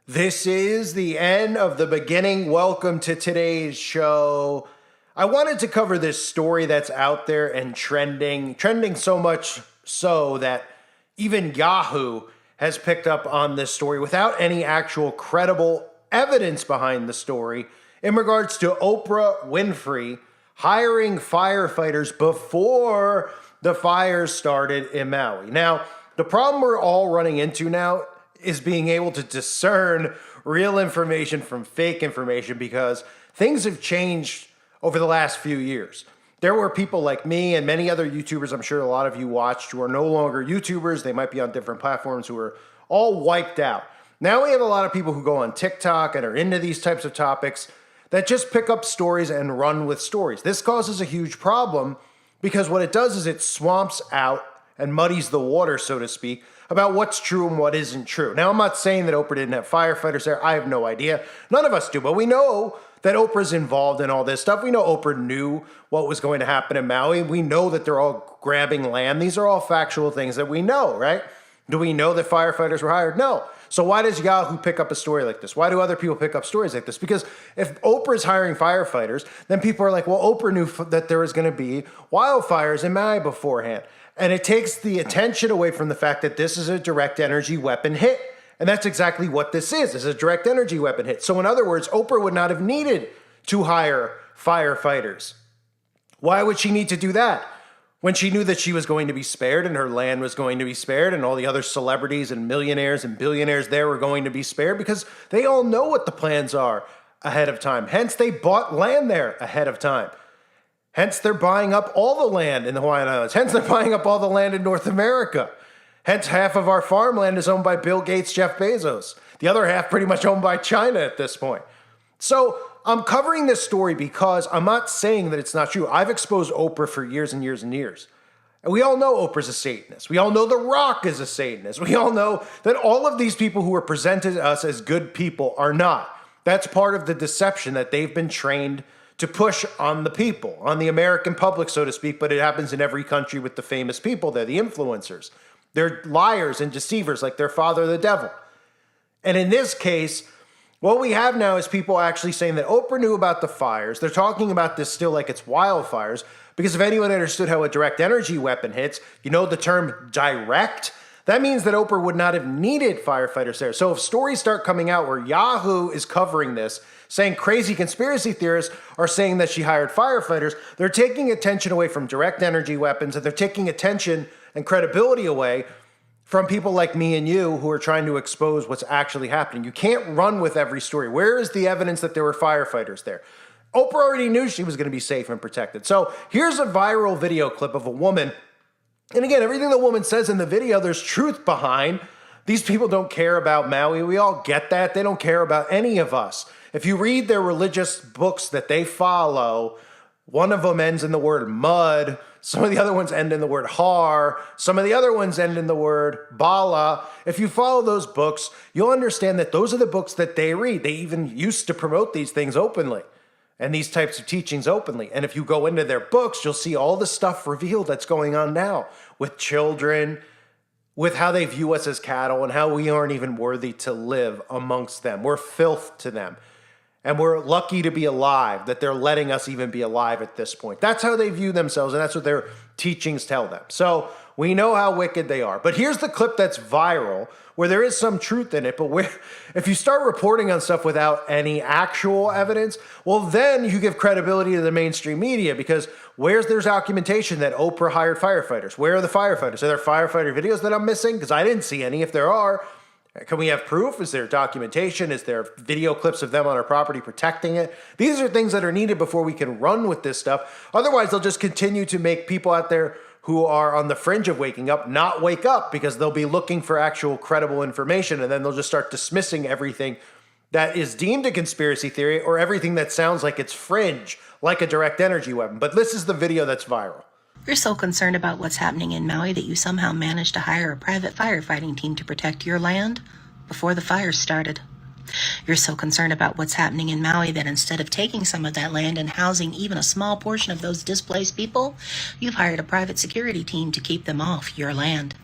This is the end of the beginning. Welcome to today's show. I wanted to cover this story that's out there and trending so much so that even Yahoo has picked up on this story without any actual credible evidence behind the story in regards to Oprah Winfrey hiring firefighters before the fires started in Maui. Now, the problem we're all running into now is being able to discern real information from fake information because things have changed over the last few years. There were people like me and many other YouTubers, I'm sure a lot of you watched, who are no longer YouTubers. They might be on different platforms, who are all wiped out. Now we have a lot of people who go on TikTok and are into these types of topics that just pick up stories and run with stories. This causes a huge problem because what it does is it swamps out and muddies the water, so to speak, about what's true and what isn't true. Now, I'm not saying that Oprah didn't have firefighters there. I have no idea. None of us do, but we know that Oprah's involved in all this stuff. We know Oprah knew what was going to happen in Maui. We know that they're all grabbing land. These are all factual things that we know, right? Do we know that firefighters were hired? No. So why does Yahoo pick up a story like this? Why do other people pick up stories like this? Because if Oprah's hiring firefighters, then people are like, well, Oprah knew that there was going to be wildfires in Maui beforehand. And it takes the attention away from the fact that this is a direct energy weapon hit. And that's exactly what this is a direct energy weapon hit. So in other words, Oprah would not have needed to hire firefighters. Why would she need to do that? When she knew that she was going to be spared and her land was going to be spared and all the other celebrities and millionaires and billionaires there were going to be spared because they all know what the plans are ahead of time. Hence, they bought land there ahead of time. Hence, they're buying up all the land in the Hawaiian Islands. Hence, they're buying up all the land in North America. Hence, half of our farmland is owned by Bill Gates, Jeff Bezos. The other half pretty much owned by China at this point. So I'm covering this story because I'm not saying that it's not true. I've exposed Oprah for years and years and years. And we all know Oprah's a Satanist. We all know The Rock is a Satanist. We all know that all of these people who are presented to us as good people are not. That's part of the deception that they've been trained to push on the people, on the American public, so to speak, but it happens in every country with the famous people. They're the influencers. They're liars and deceivers like their father, the devil. And in this case, what we have now is people actually saying that Oprah knew about the fires. They're talking about this still like it's wildfires, because if anyone understood how a direct energy weapon hits, you know the term direct? That means that Oprah would not have needed firefighters there. So if stories start coming out where Yahoo is covering this, saying crazy conspiracy theorists are saying that she hired firefighters, they're taking attention away from direct energy weapons, and they're taking attention and credibility away from people like me and you who are trying to expose what's actually happening. You can't run with every story. Where is the evidence that there were firefighters there? Oprah already knew she was going to be safe and protected. So here's a viral video clip of a woman. And again, everything the woman says in the video, there's truth behind. These people don't care about Maui. We all get that. They don't care about any of us. If you read their religious books that they follow, one of them ends in the word mud. Some of the other ones end in the word har. Some of the other ones end in the word bala. If you follow those books, you'll understand that those are the books that they read. They even used to promote these things openly and these types of teachings openly. And if you go into their books, you'll see all the stuff revealed that's going on now with children, with how they view us as cattle and how we aren't even worthy to live amongst them. We're filth to them. And we're lucky to be alive, that they're letting us even be alive at this point. That's how they view themselves, and that's what their teachings tell them. So we know how wicked they are. But here's the clip that's viral, where there is some truth in it, but where if you start reporting on stuff without any actual evidence, well, then you give credibility to the mainstream media, because where's there's documentation that Oprah hired firefighters? Where are the firefighters? Are there firefighter videos that I'm missing? Because I didn't see any. If there are, can we have proof? Is there documentation? Is there video clips of them on our property protecting it? These are things that are needed before we can run with this stuff. Otherwise, they'll just continue to make people out there who are on the fringe of waking up not wake up, because they'll be looking for actual credible information, and then they'll just start dismissing everything that is deemed a conspiracy theory or everything that sounds like it's fringe, like a direct energy weapon. But this is the video that's viral. You're so concerned about what's happening in Maui that you somehow managed to hire a private firefighting team to protect your land before the fires started. You're so concerned about what's happening in Maui that instead of taking some of that land and housing even a small portion of those displaced people, you've hired a private security team to keep them off your land.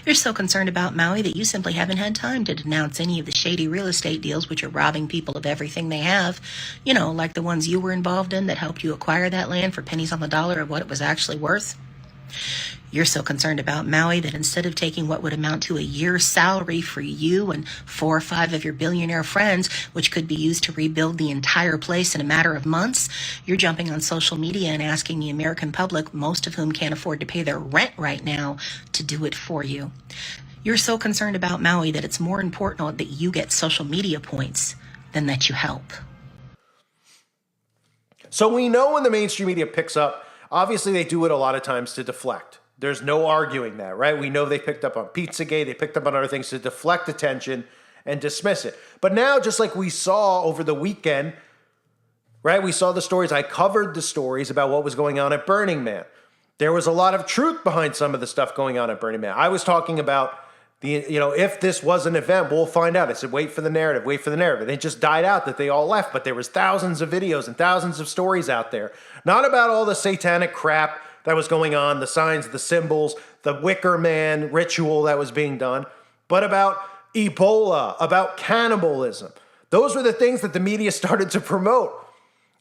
You're so concerned about Maui that you simply haven't had time to denounce any of the shady real estate deals which are robbing people of everything they have. You know, like the ones you were involved in that helped you acquire that land for pennies on the dollar of what it was actually worth. You're so concerned about Maui that instead of taking what would amount to a year's salary for you and 4 or 5 of your billionaire friends, which could be used to rebuild the entire place in a matter of months, you're jumping on social media and asking the American public, most of whom can't afford to pay their rent right now, to do it for you. You're so concerned about Maui that it's more important that you get social media points than that you help. So we know when the mainstream media picks up, obviously they do it a lot of times to deflect. There's no arguing that, right? We know they picked up on Pizzagate, they picked up on other things to deflect attention and dismiss it. But now, just like we saw over the weekend, right? We saw the stories. I covered the stories about what was going on at Burning Man. There was a lot of truth behind some of the stuff going on at Burning Man. I was talking about if this was an event, we'll find out. I said, wait for the narrative, wait for the narrative. And it just died out that they all left, but there was thousands of videos and thousands of stories out there. Not about all the satanic crap that was going on, the signs, the symbols, the Wicker Man ritual that was being done, but about Ebola, about cannibalism. Those were the things that the media started to promote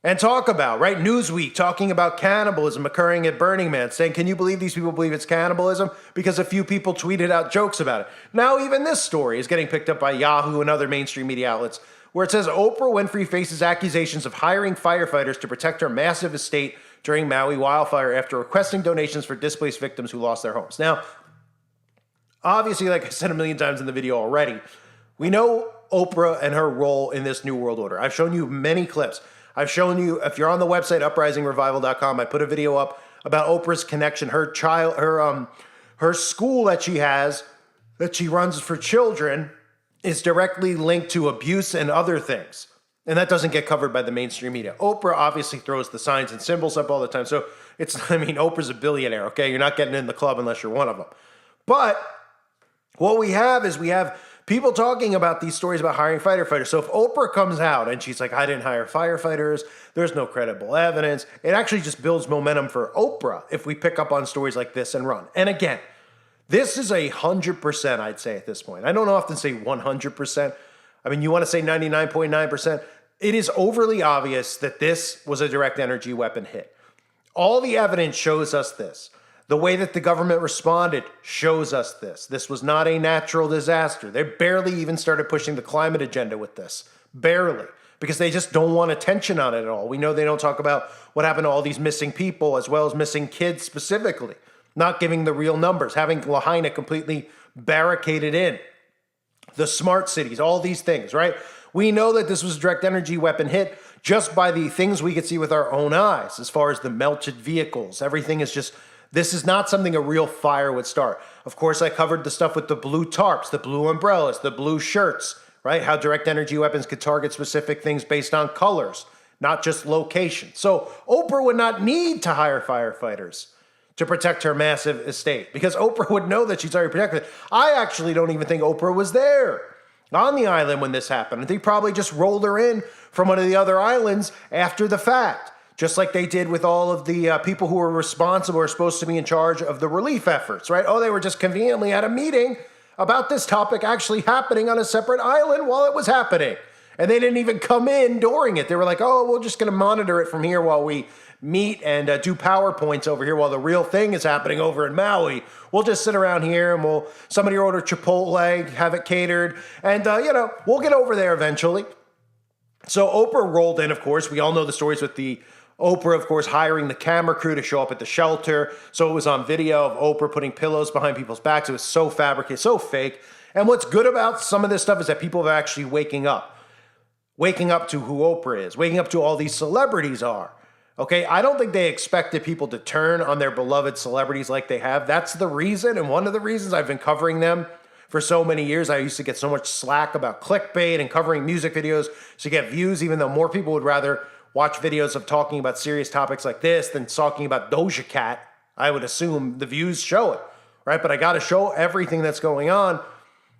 and talk about, right? Newsweek talking about cannibalism occurring at Burning Man, saying, can you believe these people believe it's cannibalism? Because a few people tweeted out jokes about it. Now even this story is getting picked up by Yahoo and other mainstream media outlets, where it says Oprah Winfrey faces accusations of hiring firefighters to protect her massive estate during Maui wildfire after requesting donations for displaced victims who lost their homes. Now, obviously, like I said a million times in the video already, we know Oprah and her role in this new world order. I've shown you many clips. I've shown you, if you're on the website, uprisingrevival.com, I put a video up about Oprah's connection, her school that she has, that she runs for children, is directly linked to abuse and other things. And that doesn't get covered by the mainstream media. Oprah obviously throws the signs and symbols up all the time. So Oprah's a billionaire, okay? You're not getting in the club unless you're one of them. But what we have is people talking about these stories about hiring firefighters. So if Oprah comes out and she's like, I didn't hire firefighters, there's no credible evidence, it actually just builds momentum for Oprah if we pick up on stories like this and run. And again, this is 100%, I'd say at this point. I don't often say 100%. You want to say 99.9%. It is overly obvious that this was a direct energy weapon hit. All the evidence shows us this. The way that the government responded shows us this. This was not a natural disaster. They barely even started pushing the climate agenda with this. Barely. Because they just don't want attention on it at all. We know they don't talk about what happened to all these missing people as well as missing kids specifically. Not giving the real numbers. Having Lahaina completely barricaded in. The smart cities, all these things, right? We know that this was a direct energy weapon hit just by the things we could see with our own eyes, as far as the melted vehicles. Everything is just, this is not something a real fire would start. Of course, I covered the stuff with the blue tarps, the blue umbrellas, the blue shirts, right? How direct energy weapons could target specific things based on colors, not just location. So Oprah would not need to hire firefighters to protect her massive estate, because Oprah would know that she's already protected. I actually don't even think Oprah was there on the island when this happened. They probably just rolled her in from one of the other islands after the fact, just like they did with all of the people who were responsible or supposed to be in charge of the relief efforts, right? Oh, they were just conveniently at a meeting about this topic actually happening on a separate island while it was happening. And they didn't even come in during it. They were like, oh, we're just going to monitor it from here while we meet and do PowerPoints over here while the real thing is happening over in Maui. We'll just sit around here and somebody order Chipotle, have it catered, and we'll get over there eventually. So Oprah rolled in, of course. We all know the stories with the Oprah, of course, hiring the camera crew to show up at the shelter. So it was on video of Oprah putting pillows behind people's backs. It was so fabricated, so fake. And what's good about some of this stuff is that people are actually waking up to who Oprah is, waking up to all these celebrities are. Okay, I don't think they expected people to turn on their beloved celebrities like they have. That's the reason, and one of the reasons I've been covering them for so many years. I used to get so much slack about clickbait and covering music videos to get views, even though more people would rather watch videos of talking about serious topics like this than talking about Doja Cat. I would assume the views show it, right? But I got to show everything that's going on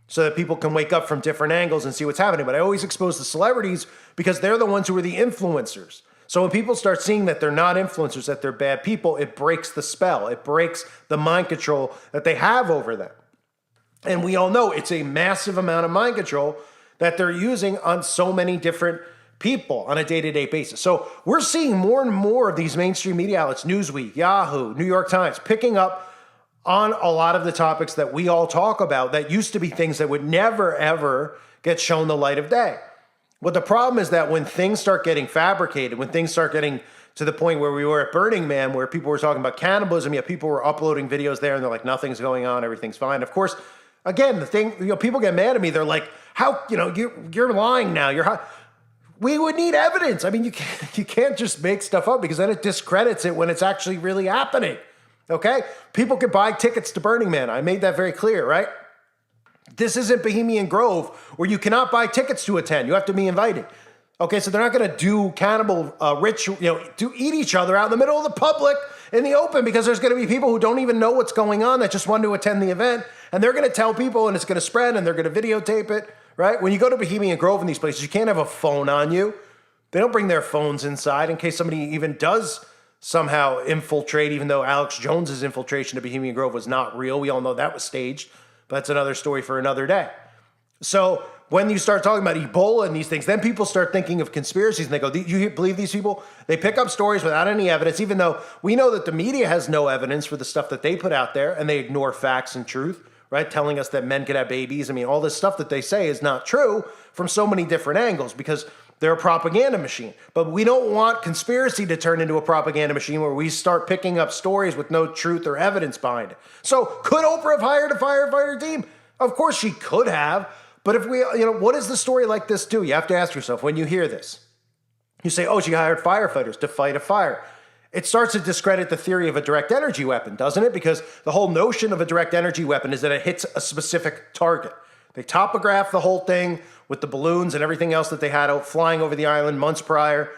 so that people can wake up from different angles and see what's happening. But I always expose the celebrities because they're the ones who are the influencers. So when people start seeing that they're not influencers, that they're bad people, it breaks the spell. It breaks the mind control that they have over them. And we all know it's a massive amount of mind control that they're using on so many different people on a day-to-day basis. So we're seeing more and more of these mainstream media outlets, Newsweek, Yahoo, New York Times, picking up on a lot of the topics that we all talk about that used to be things that would never, ever get shown the light of day. But the problem is that when things start getting fabricated, when things start getting to the point where we were at Burning Man, where people were talking about cannibalism, yet people were uploading videos there and they're like, nothing's going on, everything's fine. Of course, again, the thing, people get mad at me. They're like, how, you're lying now. We would need evidence. I mean, you can't just make stuff up because then it discredits it when it's actually really happening. Okay? People could buy tickets to Burning Man. I made that very clear, right? This isn't Bohemian Grove where you cannot buy tickets to attend. You have to be invited. Okay, so they're not going to do cannibal ritual, to eat each other out in the middle of the public in the open because there's going to be people who don't even know what's going on that just want to attend the event. And they're going to tell people and it's going to spread and they're going to videotape it, right? When you go to Bohemian Grove in these places, you can't have a phone on you. They don't bring their phones inside in case somebody even does somehow infiltrate, even though Alex Jones's infiltration of Bohemian Grove was not real. We all know that was staged, but that's another story for another day. So when you start talking about Ebola and these things, then people start thinking of conspiracies and they go, you believe these people? They pick up stories without any evidence, even though we know that the media has no evidence for the stuff that they put out there and they ignore facts and truth, right? Telling us that men can have babies. I mean, all this stuff that they say is not true from so many different angles because they're a propaganda machine. But we don't want conspiracy to turn into a propaganda machine where we start picking up stories with no truth or evidence behind it. So could Oprah have hired a firefighter team? Of course she could have. But if we, what does the story like this do? You have to ask yourself when you hear this. You say, oh, she hired firefighters to fight a fire. It starts to discredit the theory of a direct energy weapon, doesn't it? Because the whole notion of a direct energy weapon is that it hits a specific target. They topograph the whole thing with the balloons and everything else that they had out flying over the island months prior.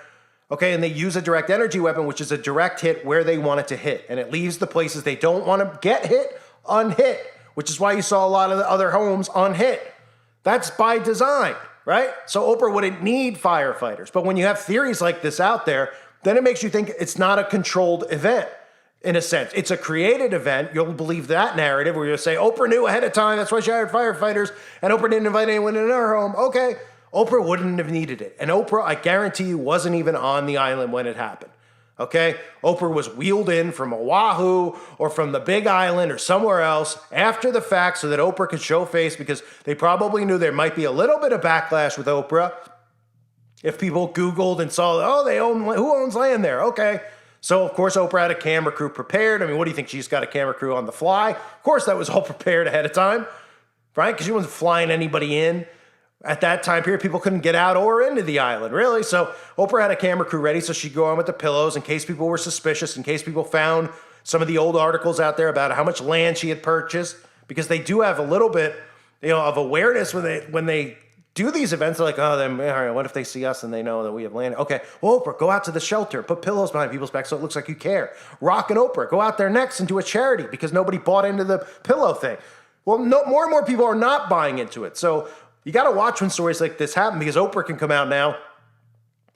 Okay, and they use a direct energy weapon, which is a direct hit where they want it to hit. And it leaves the places they don't want to get hit unhit, which is why you saw a lot of the other homes unhit. That's by design, right? So Oprah wouldn't need firefighters. But when you have theories like this out there, then it makes you think it's not a controlled event in a sense. It's a created event. You'll believe that narrative where you'll say, Oprah knew ahead of time. That's why she hired firefighters. And Oprah didn't invite anyone in her home. Okay, Oprah wouldn't have needed it. And Oprah, I guarantee you, wasn't even on the island when it happened. Okay? Oprah was wheeled in from Oahu or from the Big Island or somewhere else after the fact so that Oprah could show face because they probably knew there might be a little bit of backlash with Oprah if people Googled and saw, who owns land there? Okay. So, of course, Oprah had a camera crew prepared. I mean, what do you think? She's got a camera crew on the fly? Of course, that was all prepared ahead of time, right? Because she wasn't flying anybody in. At that time period, people couldn't get out or into the island, really. So Oprah had a camera crew ready so she'd go on with the pillows in case people were suspicious, in case people found some of the old articles out there about how much land she had purchased, because they do have a little bit, of awareness when they do these events. They're like, all right, what if they see us and they know that we have land? Okay, well, Oprah, go out to the shelter, put pillows behind people's backs so it looks like you care. Rock and Oprah, go out there next and do a charity because nobody bought into the pillow thing. Well, no, more and more people are not buying into it. So you got to watch when stories like this happen because Oprah can come out now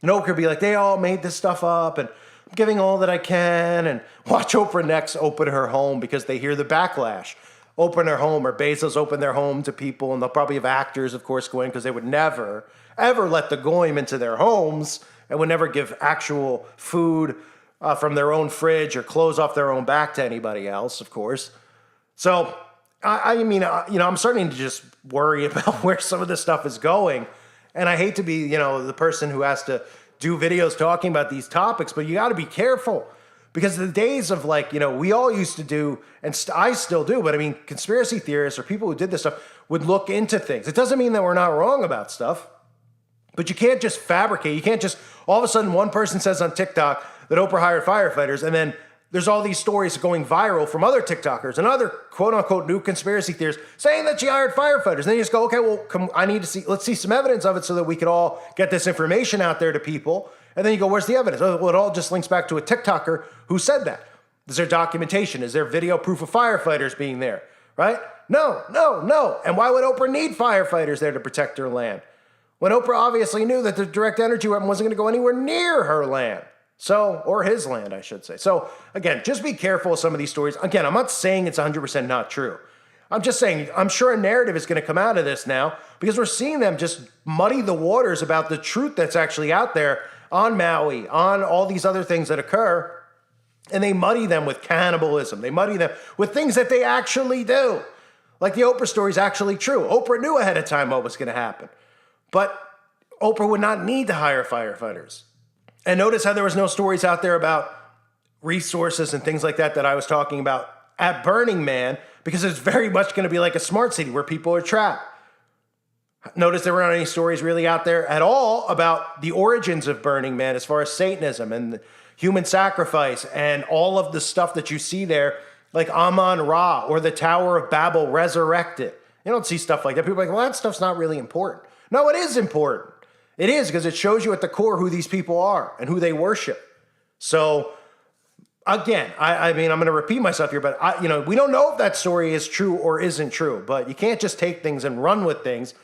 and Oprah could be like, they all made this stuff up and I'm giving all that I can. And watch Oprah next open her home because they hear the backlash. Open her home, or Bezos open their home to people, and they'll probably have actors, of course, go in because they would never, ever let the goyim into their homes and would never give actual food from their own fridge or clothes off their own back to anybody else, of course. So I'm starting to just worry about where some of this stuff is going. And I hate to be, the person who has to do videos talking about these topics, but you got to be careful because the days of we all used to do, and I still do, but I mean, conspiracy theorists or people who did this stuff would look into things. It doesn't mean that we're not wrong about stuff, but you can't just fabricate. You can't just, all of a sudden one person says on TikTok that Oprah hired firefighters and then there's all these stories going viral from other TikTokers and other quote-unquote new conspiracy theorists saying that she hired firefighters. And then you just go, okay, well, let's see some evidence of it so that we could all get this information out there to people. And then you go, where's the evidence? Well, it all just links back to a TikToker who said that. Is there documentation? Is there video proof of firefighters being there? Right? No. And why would Oprah need firefighters there to protect her land? When Oprah obviously knew that the direct energy weapon wasn't going to go anywhere near her land. Or his land, I should say. So, again, just be careful with some of these stories. Again, I'm not saying it's 100% not true. I'm just saying, I'm sure a narrative is going to come out of this now because we're seeing them just muddy the waters about the truth that's actually out there on Maui, on all these other things that occur. And they muddy them with cannibalism. They muddy them with things that they actually do. Like the Oprah story is actually true. Oprah knew ahead of time what was going to happen. But Oprah would not need to hire firefighters. And notice how there was no stories out there about resources and things like that I was talking about at Burning Man, because it's very much going to be like a smart city where people are trapped. Notice there weren't any stories really out there at all about the origins of Burning Man as far as Satanism and human sacrifice and all of the stuff that you see there, like Amun-Ra or the Tower of Babel resurrected. You don't see stuff like that. People are like, well, that stuff's not really important. No, it is important. It is, because it shows you at the core who these people are and who they worship. So again, I mean, I'm going to repeat myself here, but we don't know if that story is true or isn't true, but you can't just take things and run with things.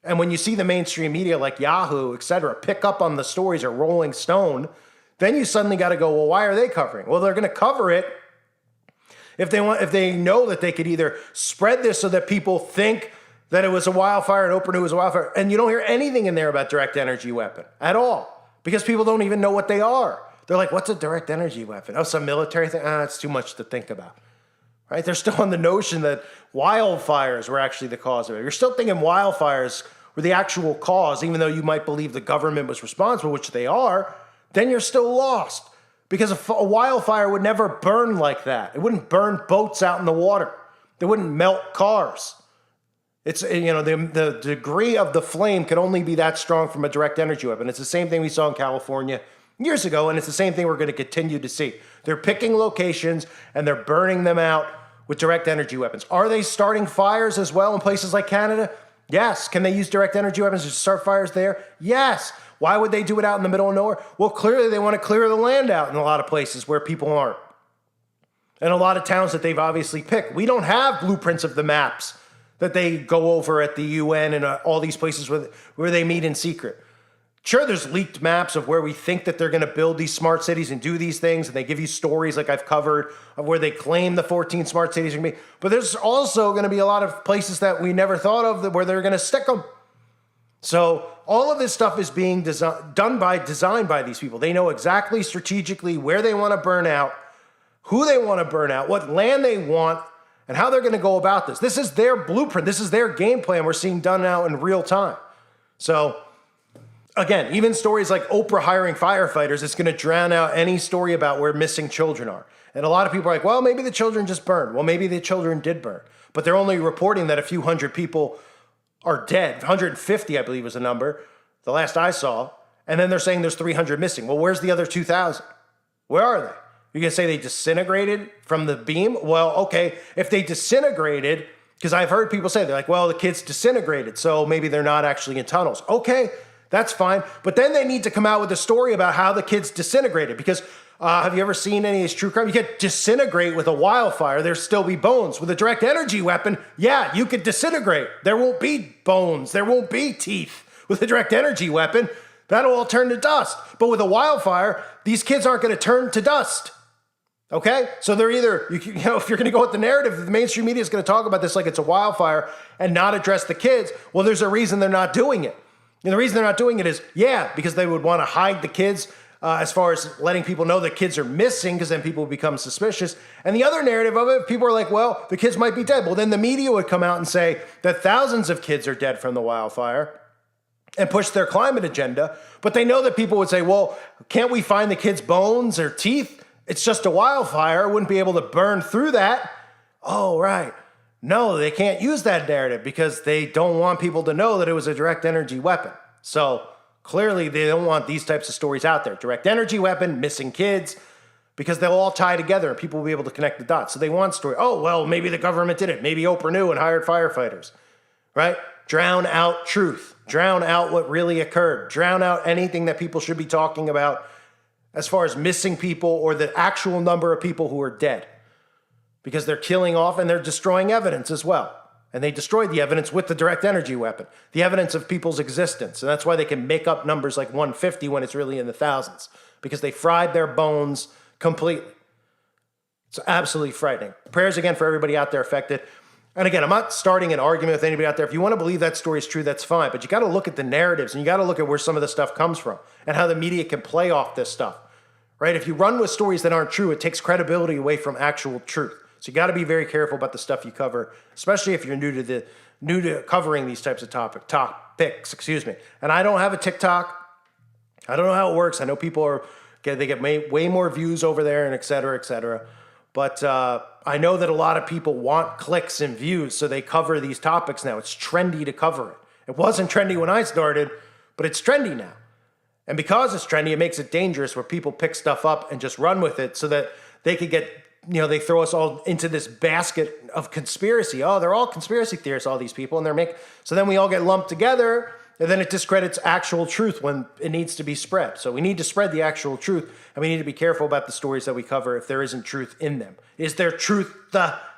And when you see the mainstream media like Yahoo, et cetera, pick up on the stories, or Rolling Stone, then you suddenly got to go, well, why are they covering? Well, they're going to cover it if they know that they could either spread this so that people think that it was a wildfire and Oprah knew it was a wildfire. And you don't hear anything in there about direct energy weapon at all, because people don't even know what they are. They're like, what's a direct energy weapon? Oh, some military thing? It's too much to think about. Right? They're still on the notion that wildfires were actually the cause of it. You're still thinking wildfires were the actual cause, even though you might believe the government was responsible, which they are. Then you're still lost, because a wildfire would never burn like that. It wouldn't burn boats out in the water. It wouldn't melt cars. It's, the degree of the flame could only be that strong from a direct energy weapon. It's the same thing we saw in California years ago, and it's the same thing we're going to continue to see. They're picking locations and they're burning them out with direct energy weapons. Are they starting fires as well in places like Canada? Yes. Can they use direct energy weapons to start fires there? Yes. Why would they do it out in the middle of nowhere? Well, clearly they want to clear the land out in a lot of places where people aren't. And a lot of towns that they've obviously picked. We don't have blueprints of the maps that they go over at the UN and all these places where they meet in secret. Sure, there's leaked maps of where we think that they're going to build these smart cities and do these things, and they give you stories like I've covered of where they claim the 14 smart cities are going to be. But there's also going to be a lot of places that we never thought of where they're going to stick them. So all of this stuff is being designed by these people. They know exactly strategically where they want to burn out, who they want to burn out, what land they want, and how they're going to go about this. This is their blueprint. This is their game plan we're seeing done now in real time. So again, even stories like Oprah hiring firefighters, it's going to drown out any story about where missing children are. And a lot of people are like, well, maybe the children just burned. Well, maybe the children did burn. But they're only reporting that a few hundred people are dead. 150, I believe, was the number, the last I saw. And then they're saying there's 300 missing. Well, where's the other 2,000? Where are they? You're going to say they disintegrated from the beam? Well, okay, if they disintegrated, because I've heard people say, they're like, well, the kids disintegrated, so maybe they're not actually in tunnels. Okay, that's fine. But then they need to come out with a story about how the kids disintegrated, because have you ever seen any of these true crime? You could disintegrate with a wildfire, there'll still be bones. With a direct energy weapon, yeah, you could disintegrate. There won't be bones, there won't be teeth. With a direct energy weapon, that'll all turn to dust. But with a wildfire, these kids aren't going to turn to dust. Okay? So they're either, if you're going to go with the narrative, the mainstream media is going to talk about this like it's a wildfire and not address the kids. Well, there's a reason they're not doing it. And the reason they're not doing it is, because they would want to hide the kids as far as letting people know that kids are missing, because then people would become suspicious. And the other narrative of it, people are like, well, the kids might be dead. Well, then the media would come out and say that thousands of kids are dead from the wildfire and push their climate agenda. But they know that people would say, well, can't we find the kids' bones or teeth? It's just a wildfire. It wouldn't be able to burn through that. Oh, right. No, they can't use that narrative because they don't want people to know that it was a direct energy weapon. So clearly they don't want these types of stories out there. Direct energy weapon, missing kids, because they'll all tie together and people will be able to connect the dots. So they want story. Oh, well, maybe the government did it. Maybe Oprah knew and hired firefighters, right? Drown out truth. Drown out what really occurred. Drown out anything that people should be talking about as far as missing people or the actual number of people who are dead, because they're killing off and they're destroying evidence as well. And they destroyed the evidence with the direct energy weapon, the evidence of people's existence. And that's why they can make up numbers like 150 when it's really in the thousands, because they fried their bones completely. It's absolutely frightening. Prayers again for everybody out there affected. And again, I'm not starting an argument with anybody out there. If you want to believe that story is true, that's fine. But you got to look at the narratives and you got to look at where some of the stuff comes from and how the media can play off this stuff, right? If you run with stories that aren't true, it takes credibility away from actual truth. So you got to be very careful about the stuff you cover, especially if you're new to covering these types of topics. And I don't have a TikTok. I don't know how it works. I know people they get way more views over there and et cetera, et cetera. But I know that a lot of people want clicks and views, so they cover these topics now. It's trendy to cover it. It wasn't trendy when I started, but it's trendy now. And because it's trendy, it makes it dangerous where people pick stuff up and just run with it so that they could get, they throw us all into this basket of conspiracy. Oh, they're all conspiracy theorists, all these people. And so then we all get lumped together, and then it discredits actual truth when it needs to be spread. So we need to spread the actual truth, and we need to be careful about the stories that we cover if there isn't truth in them. Is there truth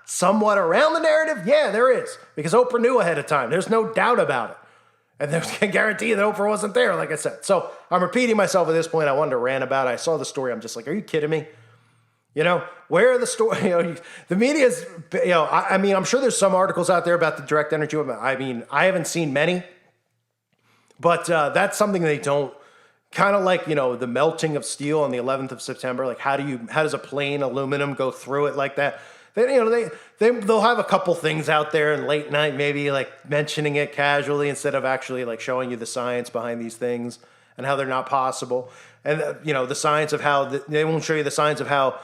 somewhat around the narrative? Yeah, there is, because Oprah knew ahead of time. There's no doubt about it. And I can guarantee you that Oprah wasn't there, like I said. So I'm repeating myself at this point. I wanted to rant about it. I saw the story. I'm just like, are you kidding me? Where are the stories? The media's, I'm sure there's some articles out there about the direct energy. I haven't seen many. But that's something they don't, kind of like, the melting of steel on the 11th of September. Like, how does a plain aluminum go through it like that? They'll have a couple things out there in late night, maybe like mentioning it casually instead of actually like showing you the science behind these things and how they're not possible. And, the science of how, they won't show you the science of how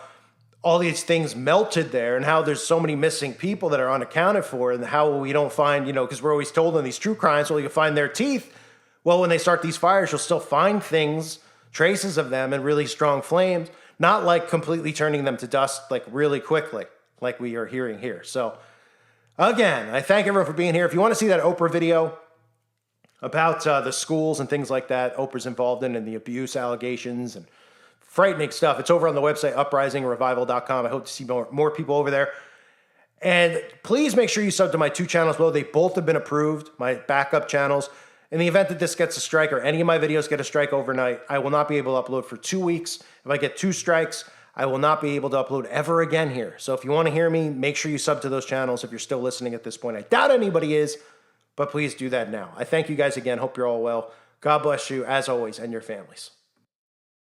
all these things melted there and how there's so many missing people that are unaccounted for and how we don't find, because we're always told in these true crimes, well, you find their teeth. Well, when they start these fires, you'll still find things, traces of them, and really strong flames, not like completely turning them to dust like really quickly, like we are hearing here. So again, I thank everyone for being here. If you want to see that Oprah video about the schools and things like that Oprah's involved in and the abuse allegations and frightening stuff, it's over on the website, uprisingrevival.com. I hope to see more people over there. And please make sure you sub to my 2 channels below. They both have been approved, my backup channels. In the event that this gets a strike or any of my videos get a strike overnight, I will not be able to upload for 2 weeks. If I get 2 strikes, I will not be able to upload ever again here. So if you want to hear me, make sure you sub to those channels if you're still listening at this point. I doubt anybody is, but please do that now. I thank you guys again. Hope you're all well. God bless you, as always, and your families.